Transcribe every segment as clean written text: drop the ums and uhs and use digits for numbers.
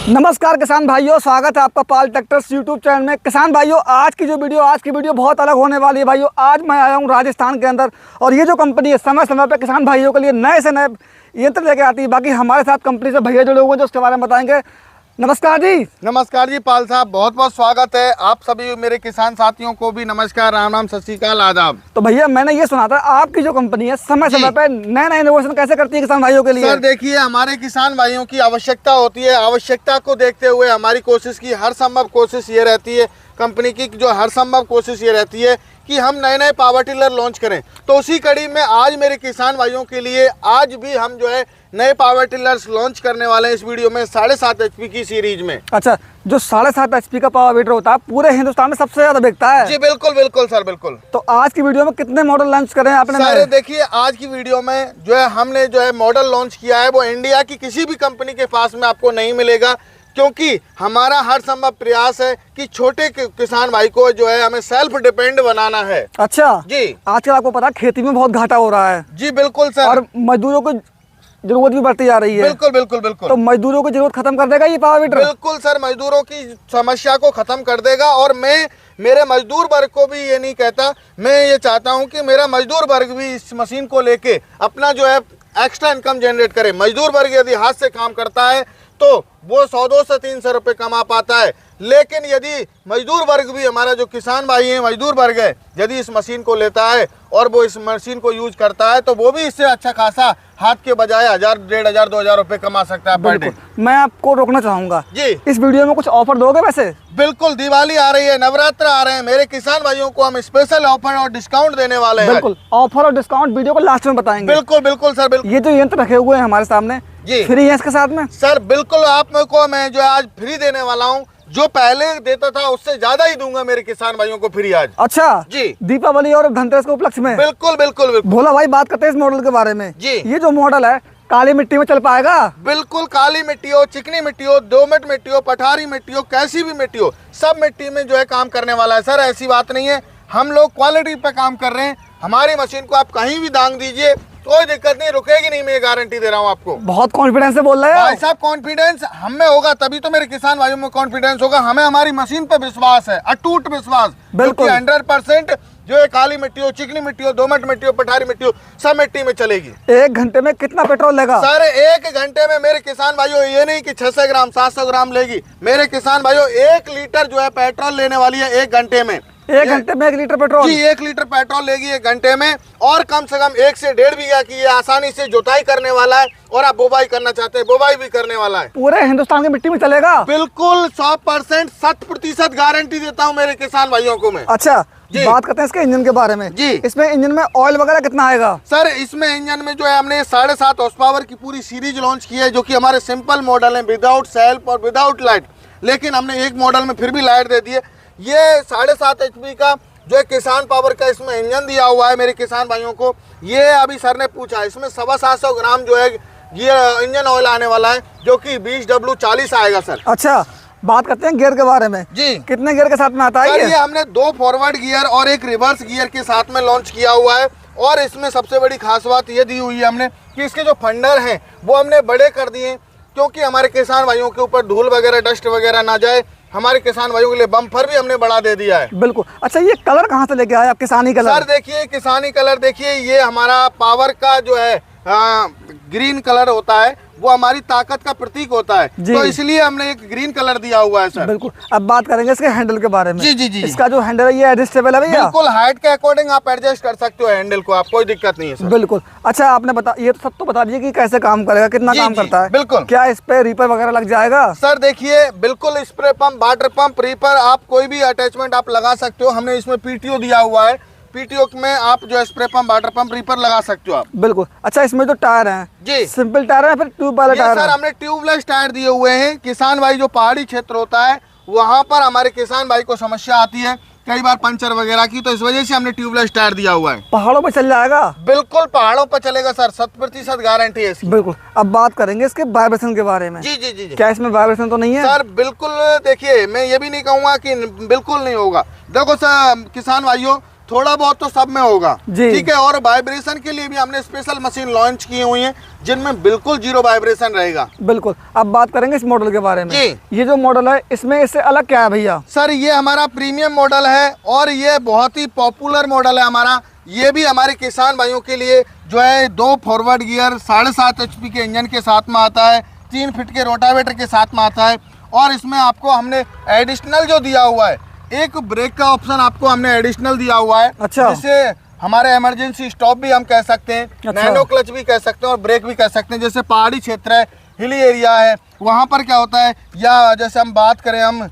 नमस्कार किसान भाइयों, स्वागत है आपका पाल ट्रैक्टर्स यूट्यूब चैनल में। किसान भाइयों, आज की वीडियो बहुत अलग होने वाली है। भाइयों, आज मैं आया हूँ राजस्थान के अंदर, और ये जो कंपनी है समय समय पर किसान भाइयों के लिए नए से नए यंत्र लेके आती है। बाकी हमारे साथ कंपनी से भैया जुड़े हुए हैं जो उसके बारे में बताएंगे। नमस्कार जी। नमस्कार जी पाल साहब, बहुत बहुत स्वागत है। आप सभी मेरे किसान साथियों को भी नमस्कार, राम राम, सत श्री अकाल, आदाब। तो भैया, मैंने ये सुना था आपकी जो कंपनी है समय समय पे नए नए इनोवेशन कैसे करती है किसान भाइयों के लिए? सर देखिए, हमारे किसान भाइयों की आवश्यकता होती है। आवश्यकता को देखते हुए हमारी कोशिश की हर संभव कोशिश ये रहती है, कंपनी की जो हर संभव कोशिश ये रहती है कि हम नए नए पावर टिलर लॉन्च करें। तो उसी कड़ी में आज मेरे किसान भाइयों के लिए आज भी हम जो है नए पावर टिलर्स लॉन्च करने वाले हैं इस वीडियो में 7.5 HP की सीरीज में। अच्छा, जो 7.5 HP का पावर वीडर होता है पूरे हिंदुस्तान में सबसे ज्यादा बिकता है। जी बिल्कुल बिल्कुल सर, बिल्कुल। तो आज की वीडियो में कितने मॉडल लॉन्च करें आपने? सर देखिए, आज की वीडियो में जो है हमने जो है मॉडल लॉन्च किया है वो इंडिया की किसी भी कंपनी के पास में आपको नहीं मिलेगा, क्योंकि हमारा हर संभव प्रयास है कि छोटे किसान भाई को जो है हमें सेल्फ डिपेंड बनाना है। अच्छा जी, आजकल आपको पता है खेती में बहुत घाटा हो रहा है। जी बिल्कुल सर, और मजदूरों को जरूरत भी बढ़ती जा रही है। बिल्कुल बिल्कुल बिल्कुल। तो मजदूरों की जरूरत खत्म कर देगा ये पावर वीडर? बिल्कुल सर, मजदूरों की समस्या को खत्म कर देगा। और मैं मेरे मजदूर वर्ग को भी ये नहीं कहता, मैं ये चाहता हूँ कि मेरा मजदूर वर्ग भी इस मशीन को लेके अपना जो है एक्स्ट्रा इनकम जनरेट करे। मजदूर वर्ग यदि हाथ से काम करता है तो वो 100-200 300 रुपये कमा पाता है, लेकिन यदि मजदूर वर्ग भी, हमारा जो किसान भाई है मजदूर वर्ग है, यदि इस मशीन को लेता है और वो इस मशीन को यूज करता है तो वो भी इससे अच्छा खासा हाथ के बजाय 1000, 1500, 2000 रुपये कमा सकता है पर डे। मैं आपको रोकना चाहूंगा जी, इस वीडियो में कुछ ऑफर दोगे वैसे? बिल्कुल, दिवाली आ रही है, नवरात्र आ रहे हैं, मेरे किसान भाइयों को हम स्पेशल ऑफर और डिस्काउंट देने वाले हैं। बिल्कुल, ऑफर और डिस्काउंट वीडियो को लास्ट में बताएंगे। बिल्कुल बिल्कुल सर, बिल्कुल। ये जो यंत्र रखे हुए हैं हमारे सामने, जी, फ्री है इसके साथ में? सर बिल्कुल, आप मेरे को मैं जो है आज फ्री देने वाला हूँ। जो पहले देता था उससे ज्यादा ही दूंगा मेरे किसान भाइयों को फ्री आज। अच्छा जी, दीपावली और धनतेरस के उपलक्ष्य में? बिल्कुल बिल्कुल बिल्कुल। भोला भाई, बात करते हैं इस मॉडल के बारे में। जी, ये जो मॉडल है काली मिट्टी में चल पाएगा? बिल्कुल, काली मिट्टी हो, चिकनी मिट्टी हो, दोमट मिट्टी हो, पठारी मिट्टी हो, कैसी भी मिट्टी हो, सब मिट्टी में जो है काम करने वाला है। सर ऐसी बात नहीं है, हम लोग क्वालिटी पे काम कर रहे हैं। हमारी मशीन को आप कहीं भी दांग दीजिए, कोई दिक्कत नहीं, रुकेगी नहीं, मैं गारंटी दे रहा हूँ आपको। बहुत कॉन्फिडेंस से बोल रहे हैं भाई साहब। कॉन्फिडेंस हम में होगा तभी तो मेरे किसान भाइयों में कॉन्फिडेंस होगा। हमें हमारी मशीन पे विश्वास है, अटूट विश्वास। बिल्कुल 100% जो है काली मिट्टी हो, चिकनी मिट्टी हो, दोमट मिट्टी हो, पठारी मिट्टी हो, सब मिट्टी में चलेगी। 1 घंटे में कितना पेट्रोल लेगा? सर 1 घंटे में मेरे किसान भाइयों ये नहीं कि 600 ग्राम 700 ग्राम लेगी, मेरे किसान भाइयों 1 लीटर जो है पेट्रोल लेने वाली है 1 घंटे में। 1 घंटे में 1 लीटर पेट्रोल? जी, 1 लीटर पेट्रोल लेगी 1 घंटे में। और कम से कम 1 से 1.5 बीघा की ये आसानी से जुताई करने वाला है। और आप बुवाई करना चाहते हैं, बुवाई भी करने वाला है। पूरे हिंदुस्तान की मिट्टी में चलेगा? बिल्कुल 100%, 100% गारंटी देता हूँ मेरे किसान भाइयों को मैं। अच्छा, बात करते हैं इसके इंजन के बारे में। जी, इसमें इंजन में ऑयल वगैरह कितना आएगा? सर इसमें इंजन में जो है हमने 7.5 हॉर्स पावर की पूरी सीरीज लॉन्च की है, जो कि हमारे सिंपल मॉडल है, विदाउट सेल्फ और विदाउट लाइट। लेकिन हमने एक मॉडल में फिर भी लाइट दे दी है। ये 7.5 HP का जो है किसान पावर का इसमें इंजन दिया हुआ है मेरे किसान भाइयों को। ये अभी सर ने पूछा, इसमें 750 ग्राम जो है ये इंजन ऑयल आने वाला है, जो कि 20W40 आएगा सर। अच्छा, बात करते हैं गियर के बारे में। जी, कितने गियर के साथ में आता है ये हमने 2 फॉरवर्ड गियर और 1 रिवर्स गियर के साथ में लॉन्च किया हुआ है। और इसमें सबसे बड़ी खास बात ये दी हुई है हमने कि इसके जो फंडर हैं वो हमने बड़े कर दिए, क्योंकि हमारे किसान भाइयों के ऊपर धूल वगैरह, डस्ट वगैरह ना जाए। हमारे किसान भाइयों के लिए बम्पर भी हमने बड़ा दे दिया है। बिल्कुल। अच्छा, ये कलर कहाँ से लेके आए आप, किसानी कलर? सर देखिए, किसानी कलर देखिए, ये हमारा पावर का जो है ग्रीन कलर होता है, वो हमारी ताकत का प्रतीक होता है, तो इसलिए हमने एक ग्रीन कलर दिया हुआ है सर। बिल्कुल। अब बात करेंगे इसके हैंडल के बारे में। जी जी जी, इसका जो हैंडल है ये एडजस्टेबल है भैया? बिल्कुल, हाइट के अकॉर्डिंग आप एडजस्ट कर सकते हो हैंडल को, आप कोई दिक्कत नहीं है सर। बिल्कुल। अच्छा, आपने ये तो सब तो बता दीजिए कि कैसे काम करेगा, कितना काम करता है? बिल्कुल। क्या इस पे रीपर वगैरह लग जाएगा? सर देखिए, बिल्कुल spray pump, water pump, reaper, आप कोई भी अटैचमेंट आप लगा सकते हो। हमने इसमें PTO दिया हुआ है, PTO में आप जो है spray pump, water pump, reaper लगा सकते हो आप। बिल्कुल। अच्छा, इसमें जो टायर हैं जी, सिंपल टायर है फिर ट्यूब वाले टायर? सर हमने ट्यूबलेस टायर दिए हुए हैं। किसान भाई जो पहाड़ी क्षेत्र होता है वहाँ पर हमारे किसान भाई को समस्या आती है कई बार पंचर वगैरह की, तो इस वजह से हमने ट्यूबलेस टायर दिया हुआ है। पहाड़ों पर चल जाएगा? बिल्कुल, पहाड़ों पर चलेगा सर, 100% गारंटी है इसकी। बिल्कुल। अब बात करेंगे इसके वाइब्रेशन के बारे में। जी जी जी, क्या इसमें वाइब्रेशन तो नहीं है? सर बिल्कुल, देखिए मैं ये भी नहीं कहूँगा कि बिल्कुल नहीं होगा। देखो सर किसान भाइयों, थोड़ा बहुत तो सब में होगा, जी। ठीक है। और वाइब्रेशन के लिए भी हमने स्पेशल मशीन लॉन्च की हुई है जिनमें बिल्कुल जीरो वाइब्रेशन रहेगा। बिल्कुल। अब बात करेंगे इस मॉडल के बारे में। जी। ये जो मॉडल है इसमें इससे अलग क्या है भैया? सर ये हमारा प्रीमियम मॉडल है और ये बहुत ही पॉपुलर मॉडल है हमारा। ये भी हमारे किसान भाइयों के लिए जो है 2 फॉरवर्ड गियर 7.5 HP के इंजन के साथ में आता है, 3 फीट के रोटावेटर के साथ में आता है। और इसमें आपको हमने एडिशनल जो दिया हुआ है, एक ब्रेक का ऑप्शन आपको हमने एडिशनल दिया हुआ है। अच्छा। जिसे हमारे इमरजेंसी स्टॉप भी हम कह सकते हैं, अच्छा। नैनो क्लच भी कह सकते हैं और ब्रेक भी कह सकते हैं। जैसे पहाड़ी क्षेत्र है, हिली एरिया है, वहाँ पर क्या होता है, या जैसे हम बात करें हम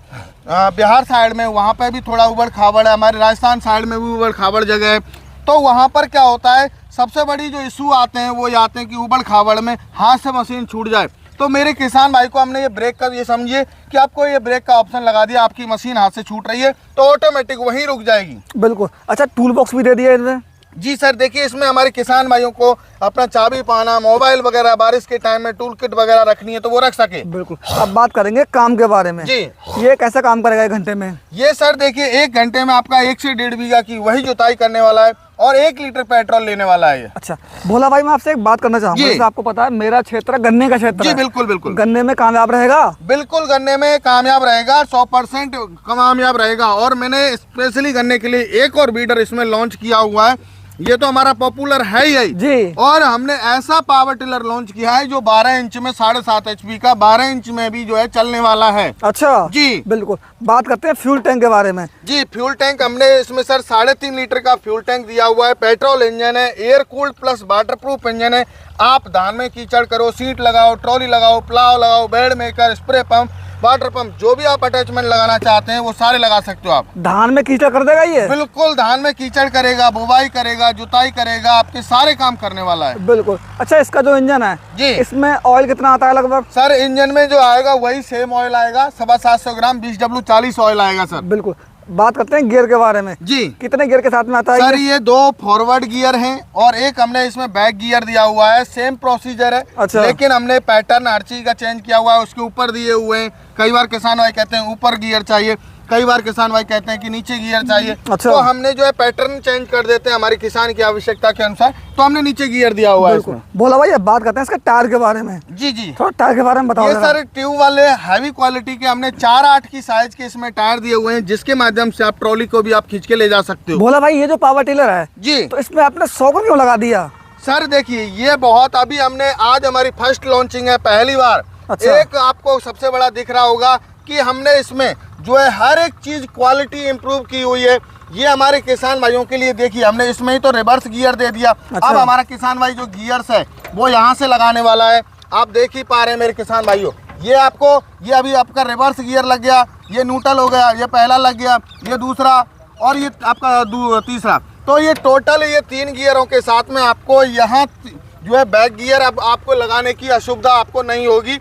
बिहार साइड में, वहाँ पर भी थोड़ा उबड़ खाबड़ है, हमारे राजस्थान साइड में भी उबड़ खाबड़ जगह है, तो वहाँ पर क्या होता है, सबसे बड़ी जो इशू आते हैं वो ये आते हैं कि उबड़ खाबड़ में हाथ से मशीन छूट जाए। तो मेरे किसान भाई को हमने ये ब्रेक का, ये समझिए कि आपको ये ब्रेक का ऑप्शन लगा दिया, आपकी मशीन हाथ से छूट रही है तो ऑटोमेटिक वहीं रुक जाएगी। बिल्कुल। अच्छा, टूल बॉक्स भी दे दिया इसमें? जी सर, देखिए इसमें हमारे किसान भाइयों को अपना चाबी पाना, मोबाइल वगैरह, बारिश के टाइम में टूल किट वगैरह रखनी है तो वो रख सके। बिल्कुल। अब बात करेंगे काम के बारे में। जी। ये कैसा काम करेगा 1 घंटे में? ये सर देखिए 1 घंटे में आपका 1 से 1.5 बीघा की वही जुताई करने वाला है और 1 लीटर पेट्रोल लेने वाला है ये। अच्छा भोला भाई, मैं आपसे एक बात करना चाहूँगा। जी। जैसे आपको पता है मेरा क्षेत्र गन्ने का क्षेत्र जी है। बिल्कुल बिल्कुल। गन्ने में कामयाब रहेगा? बिल्कुल गन्ने में कामयाब रहेगा, 100% कामयाब रहेगा। और मैंने स्पेशली गन्ने के लिए एक और बीडर इसमें लॉन्च किया हुआ है, ये तो हमारा पॉपुलर है ही जी। और हमने ऐसा पावर टिलर लॉन्च किया है जो 12 इंच में 7.5 HP का, 12 इंच में भी जो है चलने वाला है। अच्छा जी बिल्कुल। बात करते हैं फ्यूल टैंक के बारे में। जी, फ्यूल टैंक हमने इसमें सर 3.5 लीटर का फ्यूल टैंक दिया हुआ है। पेट्रोल इंजन है, air cooled plus water proof engine है। आप धान में कीचड़ करो, सीट लगाओ, ट्रॉली लगाओ, प्लाव लगाओ, bed maker, spray pump, water pump, जो भी आप अटैचमेंट लगाना चाहते हैं वो सारे लगा सकते हो आप। धान में कीचड़ कर देगा ये? बिल्कुल, धान में कीचड़ करेगा, बुवाई करेगा, जुताई करेगा, आपके सारे काम करने वाला है। बिल्कुल। अच्छा, इसका जो इंजन है जी, इसमें ऑयल कितना आता है लगभग? सर इंजन में जो आएगा वही सेम ऑयल आएगा, 750 ग्राम 20W40 ऑयल आएगा सर। बिल्कुल। बात करते हैं गियर के बारे में। जी, कितने गियर के साथ में आता है सर ये 2 फॉरवर्ड गियर हैं और एक हमने इसमें बैक गियर दिया हुआ है। सेम प्रोसीजर है। अच्छा। लेकिन हमने पैटर्न हर चीज का चेंज किया हुआ है, उसके ऊपर दिए हुए हैं। कई बार किसान भाई कहते हैं ऊपर गियर चाहिए, कई बार किसान भाई कहते हैं कि नीचे गियर चाहिए। अच्छा। तो हमने जो है पैटर्न चेंज कर देते हैं हमारी किसान की आवश्यकता के अनुसार, तो हमने नीचे गियर दिया हुआ है इसमें। भोला भाई, अब बात करते हैं इसके टायर के बारे में। जी जी, थोड़ा टायर के बारे में बताओ ये जरा। सर ट्यूब वाले हैवी क्वालिटी के हमने 4/8 की साइज के इसमें टायर दिए हुए हैं, जिसके माध्यम से आप ट्रॉली को भी आप खींच के ले जा सकते हो। भोला भाई, ये जो पावर टिलर है जी, तो इसमें आपने 100 को क्यों लगा दिया? सर देखिए ये बहुत, अभी हमने आज हमारी फर्स्ट लॉन्चिंग है, पहली बार। अच्छा। एक आपको सबसे बड़ा दिख रहा होगा कि हमने इसमें जो है हर एक चीज क्वालिटी इंप्रूव की हुई है। ये हमारे किसान भाइयों के लिए देखिए, हमने इसमें ही तो रिवर्स गियर दे दिया। अच्छा। अब हमारा किसान भाई जो गियर्स है वो यहाँ से लगाने वाला है। आप देख ही पा रहे हैं मेरे किसान भाइयों, ये आपको, ये अभी आपका रिवर्स गियर लग गया, ये न्यूट्रल हो गया, ये पहला लग गया, ये दूसरा और ये आपका तीसरा। तो ये टोटल ये 3 गियरों के साथ में आपको यहाँ जो है बैक गियर अब आपको लगाने की असुविधा आपको नहीं होगी,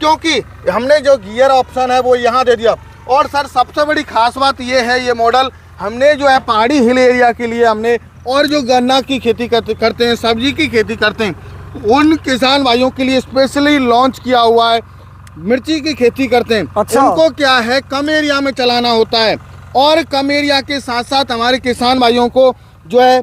क्योंकि हमने जो गियर ऑप्शन है वो यहाँ दे दिया। और सर सबसे बड़ी खास बात ये है, ये मॉडल हमने जो है पहाड़ी हिल एरिया के लिए हमने, और जो गन्ना की खेती करते हैं, सब्जी की खेती करते हैं, उन किसान भाइयों के लिए स्पेशली लॉन्च किया हुआ है। मिर्ची की खेती करते हैं, अच्छा। उनको क्या है कम एरिया में चलाना होता है, और कम एरिया के साथ साथ हमारे किसान भाइयों को जो है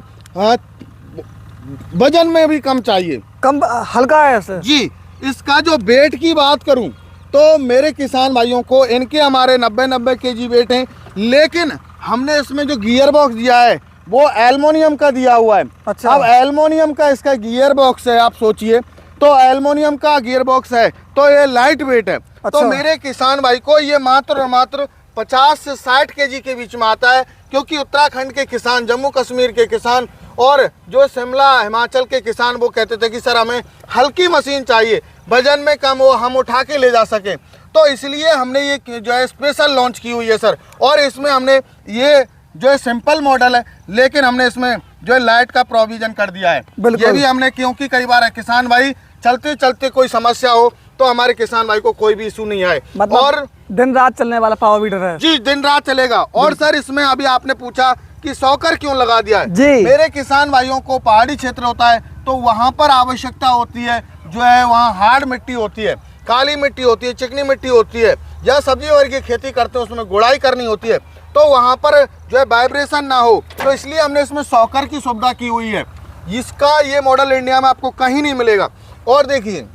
वजन में भी कम चाहिए, कम हल्का है ऐसे। जी। इसका जो वेट की बात करूं तो मेरे किसान भाइयों को इनके हमारे 90 kg वेट हैं, लेकिन हमने इसमें जो गियर बॉक्स दिया है वो एल्युमिनियम का दिया हुआ है। अच्छा। अब एल्युमिनियम का इसका गियर बॉक्स है, आप सोचिए, तो एल्युमिनियम का गियर बॉक्स है तो ये लाइट वेट है। अच्छा। तो मेरे किसान भाई को ये मात्र और मात्र 50 से 60 kg के बीच में आता है, क्योंकि उत्तराखंड के किसान, जम्मू कश्मीर के किसान और जो शिमला हिमाचल के किसान वो कहते थे कि सर हमें हल्की मशीन चाहिए, वजन में कम हो, हम उठा के ले जा सकें। तो इसलिए हमने ये जो है स्पेशल लॉन्च की हुई है सर। और इसमें हमने ये जो है सिंपल मॉडल है, लेकिन हमने इसमें जो है लाइट का प्रोविजन कर दिया है। बिल्कुल। ये भी हमने, क्योंकि कई बार किसान भाई चलते चलते कोई समस्या हो तो हमारे किसान भाई को कोई भी इशू नहीं आए। मतलब और दिन रात चलने वाला पावर वीडर है। जी, दिन रात चलेगा। और सर इसमें अभी आपने पूछा कि सॉकर क्यों लगा दिया है। जी। मेरे किसान भाइयों को पहाड़ी क्षेत्र होता है तो वहाँ पर आवश्यकता होती है, जो है वहाँ हार्ड मिट्टी होती है, काली मिट्टी होती है, चिकनी मिट्टी होती है, या सब्जी वगैरह की खेती करते हैं उसमें गुड़ाई करनी होती है। तो वहाँ पर जो है वाइब्रेशन ना हो, तो इसलिए हमने इसमें सॉकर की सुविधा की हुई है। इसका ये मॉडल इंडिया में आपको कहीं नहीं मिलेगा। और देखिए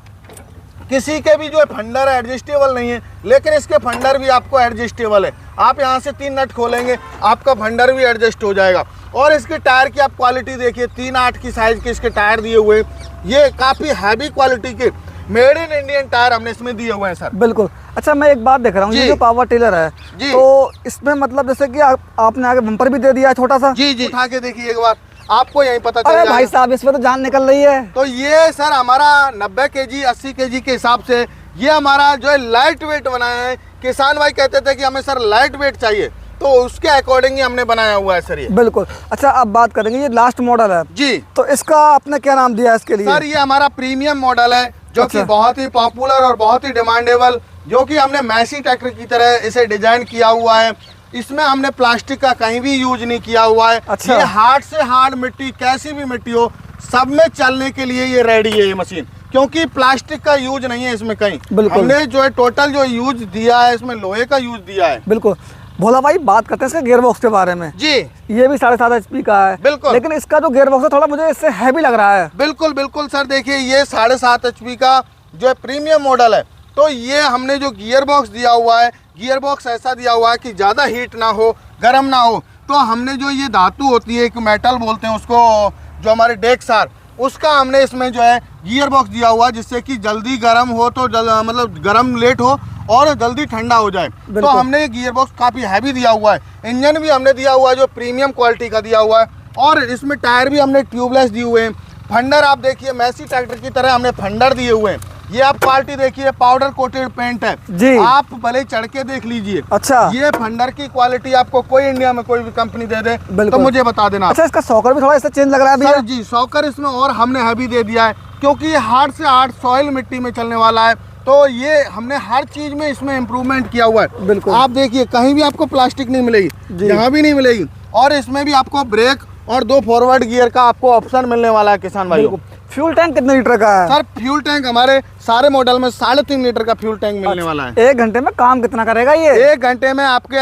किसी के भी जो है फंडर एडजस्टेबल नहीं है, लेकिन इसके फंडर भी आपको एडजस्टेबल है। आप यहाँ से 3 नट खोलेंगे, आपका फंडर भी एडजस्ट हो जाएगा। और इसके टायर की आप क्वालिटी देखिए, 3/8 की साइज के इसके टायर दिए हुए हैं। ये काफ़ी हैवी क्वालिटी के मेड इन इंडियन टायर हमने इसमें दिए हुए हैं सर। बिल्कुल। अच्छा, मैं एक बात देख रहा हूँ, ये जी। जो पावर टिलर है जी। तो इसमें मतलब जैसे कि आपने आगे बम्पर भी दे दिया है छोटा सा। जी जी, उठा के देखिए एक बार, आपको यही पता चल अरे जाएगा। भाई साहब, इसमें तो जान निकल रही है। तो ये सर हमारा 90 kg 80 kg के हिसाब से ये हमारा जो है लाइट वेट बनाया है। किसान भाई कहते थे कि हमें सर लाइट वेट चाहिए, तो उसके अकॉर्डिंग ही हमने बनाया हुआ है सर ये। बिल्कुल। अच्छा, अब बात करेंगे, ये लास्ट मॉडल है जी। तो इसका आपने क्या नाम दिया है इसके लिए? सर ये हमारा प्रीमियम मॉडल है, जो कि अच्छा। बहुत ही पॉपुलर और बहुत ही डिमांडेबल, जो कि हमने मैसी ट्रैक्टर की तरह इसे डिजाइन किया हुआ है। इसमें हमने प्लास्टिक का कहीं भी यूज नहीं किया हुआ है। अच्छा। ये हार्ड से हार्ड मिट्टी, कैसी भी मिट्टी हो, सब में चलने के लिए ये रेडी है ये मशीन, क्योंकि प्लास्टिक का यूज नहीं है इसमें कहीं। बिल्कुल। हमने जो है टोटल जो यूज दिया है इसमें लोहे का यूज दिया है। बिल्कुल। भोला भाई, बात करते हैं इसके गियर बॉक्स के बारे में। जी ये भी 7.5 HP का है। बिल्कुल। लेकिन इसका जो गियर बॉक्स है थोड़ा मुझे इससे हैवी लग रहा है। बिल्कुल बिल्कुल सर, देखिए ये 7.5 HP का जो है प्रीमियम मॉडल है। तो ये हमने जो गियर बॉक्स दिया हुआ है, गियर बॉक्स ऐसा दिया हुआ है कि ज़्यादा हीट ना हो, गर्म ना हो। तो हमने जो ये धातु होती है, एक मेटल बोलते हैं उसको, जो हमारे डेक्सार, उसका हमने इसमें जो है गियर बॉक्स दिया हुआ है, जिससे कि जल्दी गर्म हो तो मतलब गर्म लेट हो और जल्दी ठंडा हो जाए। तो हमने ये गियर बॉक्स काफ़ी हैवी दिया हुआ है। इंजन भी हमने दिया हुआ है जो प्रीमियम क्वालिटी का दिया हुआ है, और इसमें टायर भी हमने ट्यूबलेस दिए हुए हैं। फंडर आप देखिए मैसी ट्रैक्टर की तरह हमने फंडर दिए हुए हैं। ये आप क्वालिटी देखिए, पाउडर कोटेड पेंट है जी। आप भले चढ़ के देख लीजिए। अच्छा। ये फंडर की क्वालिटी आपको कोई इंडिया में कोई भी कंपनी दे दे तो बिल्कुल। मुझे बता देना। अच्छा, इसका सॉकर भी थोड़ा इससे चेंज लग रहा है भैया। सर जी, सॉकर इसमें और हमने हैवी दे दिया है, क्योंकि ये हार्ड से हार्ड सॉइल मिट्टी में चलने वाला है। तो ये हमने हर चीज में इसमें इम्प्रूवमेंट किया हुआ है। बिल्कुल। आप देखिए कहीं भी आपको प्लास्टिक नहीं मिलेगी, यहाँ भी नहीं मिलेगी। और इसमें भी आपको ब्रेक और 2 फॉरवर्ड गियर का आपको ऑप्शन मिलने वाला है किसान भाइयों। फ्यूल टैंक कितने लीटर का है? सर फ्यूल टैंक हमारे सारे मॉडल में 3.5 लीटर का फ्यूल टैंक मिलने वाला है। 1 घंटे में काम कितना करेगा ये? 1 घंटे में आपके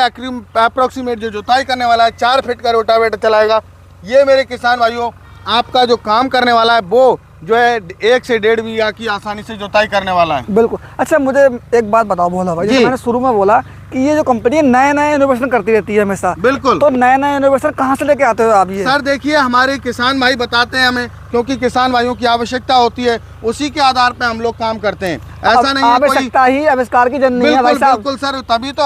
अप्रोक्सीमेट जो जुताई करने वाला है, 4 फीट का रोटावेटर चलाएगा। ये मेरे किसान भाइयों, आपका जो काम करने वाला है वो जो है 1 से 1.5 बीघा की आसानी से जुताई करने वाला है। बिल्कुल। अच्छा, मुझे एक बात बताओ भोला भाई, जैसे मैंने शुरू में बोला कि ये जो कंपनी नए नए इनोवेशन करती रहती है हमेशा। बिल्कुल। तो नए नए इनोवेशन कहाँ से लेके आते हो आप ये? सर देखिए, हमारे किसान भाई बताते हैं हमें, क्योंकि किसान भाइयों की आवश्यकता होती है, उसी के आधार पे हम लोग काम करते हैं। ऐसा नहीं है कोई आवश्यकता ही आविष्कार की जन्म नहीं है भाई बिल्कुल साहब। बिल्कुल सर, तभी तो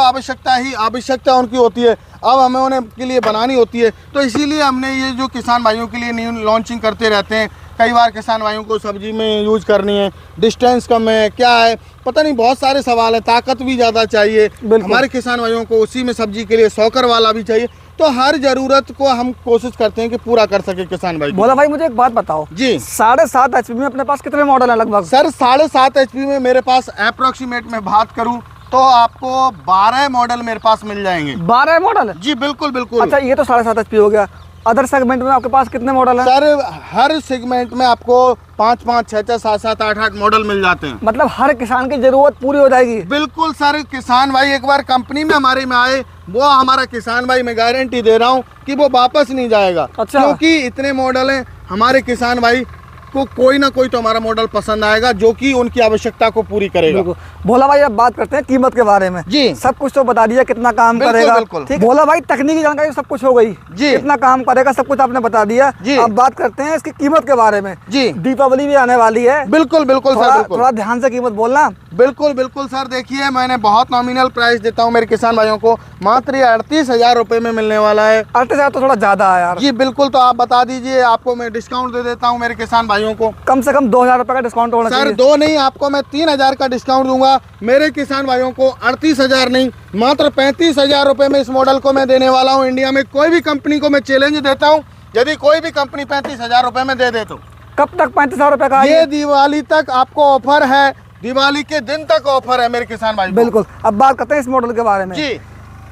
आवश्यकता उनकी होती है। अब हमें उन्हें के लिए बनानी होती है, तो इसीलिए हमने ये जो किसान भाइयों के लिए न्यू लॉन्चिंग करते रहते हैं। कई बार किसान भाइयों को सब्जी में यूज करनी है, डिस्टेंस कम है, क्या है पता नहीं, बहुत सारे सवाल है, ताकत भी ज़्यादा चाहिए हमारे किसान भाइयों को, उसी में सब्जी के लिए सॉकर वाला भी चाहिए। तो हर जरूरत को हम कोशिश करते हैं कि पूरा कर सके किसान भाई। भोला भाई, मुझे एक बात बताओ जी। 7.5 HP में अपने पास कितने मॉडल है लगभग? सर 7.5 HP में मेरे पास अप्रोक्सीमेट में बात करूं तो आपको 12 मॉडल मेरे पास मिल जाएंगे। 12 मॉडल? जी बिल्कुल बिल्कुल। अच्छा, ये तो 7.5 HP हो गया। अदर सेगमेंट में आपके पास कितने मॉडल है? सर हर सेगमेंट में आपको 5-5, 6-6, 7-7, 8-8 मॉडल मिल जाते हैं। मतलब हर किसान की जरूरत पूरी हो जाएगी? बिल्कुल सर, किसान भाई एक बार कंपनी में हमारे में आए, वो हमारा किसान भाई मैं गारंटी दे रहा हूँ कि वो वापस नहीं जाएगा। अच्छा। क्योंकि इतने मॉडल हैं, हमारे किसान भाई को कोई ना कोई तो हमारा मॉडल पसंद आएगा जो कि उनकी आवश्यकता को पूरी करेगा। बिल्कुल। भोला भाई, अब बात करते हैं कीमत के बारे में। जी। सब कुछ तो बता दिया, कितना काम बिल्कुल, करेगा। बिल्कुल। ठीक। भोला भाई, तकनीकी जानकारी सब कुछ हो गई जी। कितना काम करेगा सब कुछ आपने बता दिया। जी। अब बात करते हैं इसकी कीमत के बारे में। जी। दीपावली भी आने वाली है। बिल्कुल बिल्कुल सर, बिल्कुल थोड़ा ध्यान से कीमत बोलना। बिल्कुल बिल्कुल सर, देखिए मैंने बहुत नॉमिनल प्राइस देता हूँ मेरे किसान भाइयों को, मात्र 38,000 रुपये में मिलने वाला है। 38,000 तो थोड़ा ज्यादा है यार। जी बिल्कुल, तो आप बता दीजिए, आपको मैं डिस्काउंट दे देता हूँ मेरे किसान भाइयों को। कम से कम 2,000 रुपये का डिस्काउंट होना सर चाहिए। 2 नहीं, आपको मैं 3,000 का डिस्काउंट दूंगा। मेरे किसान भाइयों को 38,000 नहीं, मात्र 35,000 रुपये में इस मॉडल को मैं देने वाला हूँ। इंडिया में कोई भी कंपनी को मैं चैलेंज देता हूँ, यदि कोई भी कंपनी 35,000 रुपये में दे दे तो। कब तक 35,000 रुपये का? ये दिवाली तक आपको ऑफर है, दिवाली के दिन तक ऑफर है मेरे किसान भाई। बिल्कुल। अब बात करते हैं इस मॉडल के बारे में। जी।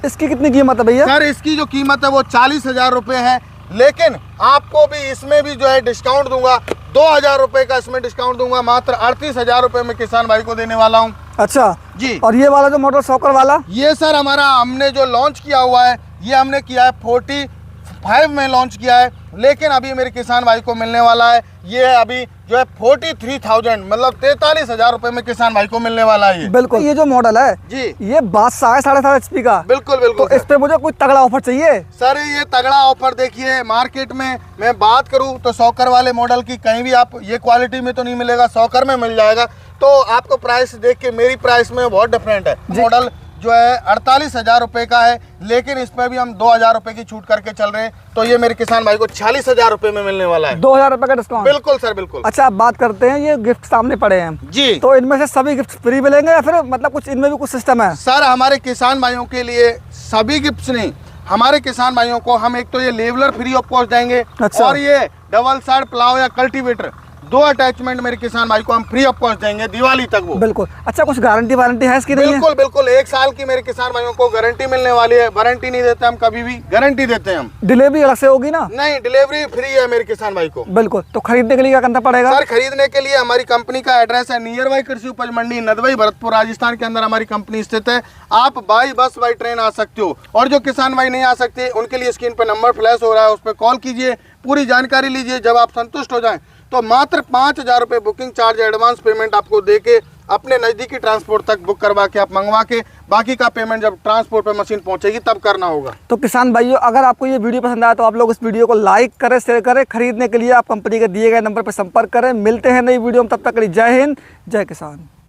इसकी कितनी कीमत है भैया? सर इसकी जो कीमत है वो 40,000 रुपये है, लेकिन आपको भी इसमें भी जो है डिस्काउंट दूंगा, 2,000 रुपये का इसमें डिस्काउंट दूंगा। मात्र 38,000 रुपये में किसान भाई को देने वाला हूँ। अच्छा जी। और ये वाला जो मोटर सॉकर वाला? ये सर हमारा हमने जो लॉन्च किया हुआ है, ये हमने किया है 45 में लॉन्च किया है, लेकिन अभी मेरे किसान भाई को मिलने वाला है ये अभी जो है 43,000 मतलब 43,000 रुपए में किसान भाई को मिलने वाला है ये। बिल्कुल, ये जो मॉडल है जी ये बादशाह है 7.5 HP का। बिल्कुल बिल्कुल तो इस पे मुझे कोई तगड़ा ऑफर चाहिए सर। ये तगड़ा ऑफर देखिए, मार्केट में मैं बात करूं तो सॉकर वाले मॉडल की कहीं भी आप ये क्वालिटी में तो नहीं मिलेगा, सॉकर में मिल जाएगा। तो आपको प्राइस देख के मेरी प्राइस में बहुत डिफरेंट है। मॉडल जो है 48,000 रुपए का है, लेकिन इस पे भी हम 2,000 रुपए की छूट करके चल रहे हैं। तो ये मेरे किसान भाई को 46,000 रुपए में मिलने वाला है। 2,000 रुपए का डिस्काउंट। बिल्कुल सर बिल्कुल। अच्छा, आप बात करते हैं, ये गिफ्ट सामने पड़े हैं जी, तो इनमें से सभी गिफ्ट फ्री मिलेंगे या फिर मतलब कुछ इनमें भी कुछ सिस्टम है? सर हमारे किसान भाइयों के लिए सभी गिफ्ट्स नहीं, हमारे किसान भाइयों को हम एक तो ये लेवलर फ्री ऑफ कॉस्ट देंगे। अच्छा। और ये डबल साइड प्लाव या कल्टीवेटर 2 अटैचमेंट मेरे किसान भाई को हम फ्री ऑफ कॉस्ट देंगे दिवाली तक वो। बिल्कुल। अच्छा, कुछ गारंटी वारंटी है इसकी? नहीं है? बिल्कुल बिल्कुल, 1 साल की मेरे किसान भाइयों को गारंटी मिलने वाली है। वारंटी नहीं देते हम कभी भी, गारंटी देते हैं हम। डिलीवरी अलग से होगी ना? नहीं, डिलीवरी फ्री है मेरे किसान भाई को। बिल्कुल। तो खरीदने के लिए क्या करना पड़ेगा? सर खरीदने के लिए हमारी कंपनी का एड्रेस है नियर बाई कृषि उपज मंडी नदवाई भरतपुर राजस्थान के अंदर हमारी कंपनी स्थित है। आप बाई बस बाई ट्रेन आ सकते हो, और जो किसान भाई नहीं आ सकते उनके लिए स्क्रीन पर नंबर फ्लैश हो रहा है, उस पर कॉल कीजिए, पूरी जानकारी लीजिए। जब आप संतुष्ट हो जाएं तो मात्र 5,000 रुपए बुकिंग चार्ज एडवांस पेमेंट आपको देके अपने नज़दीकी ट्रांसपोर्ट तक बुक करवा के आप मंगवा के बाकी का पेमेंट जब ट्रांसपोर्ट पे मशीन पहुंचेगी तब करना होगा। तो किसान भाइयों, अगर आपको ये वीडियो पसंद आया तो आप लोग इस वीडियो को लाइक करें, शेयर करें। खरीदने के लिए आप कंपनी के दिए गए नंबर पर संपर्क करें। मिलते हैं नई वीडियो में, तब तक के लिए जय हिंद, जय किसान।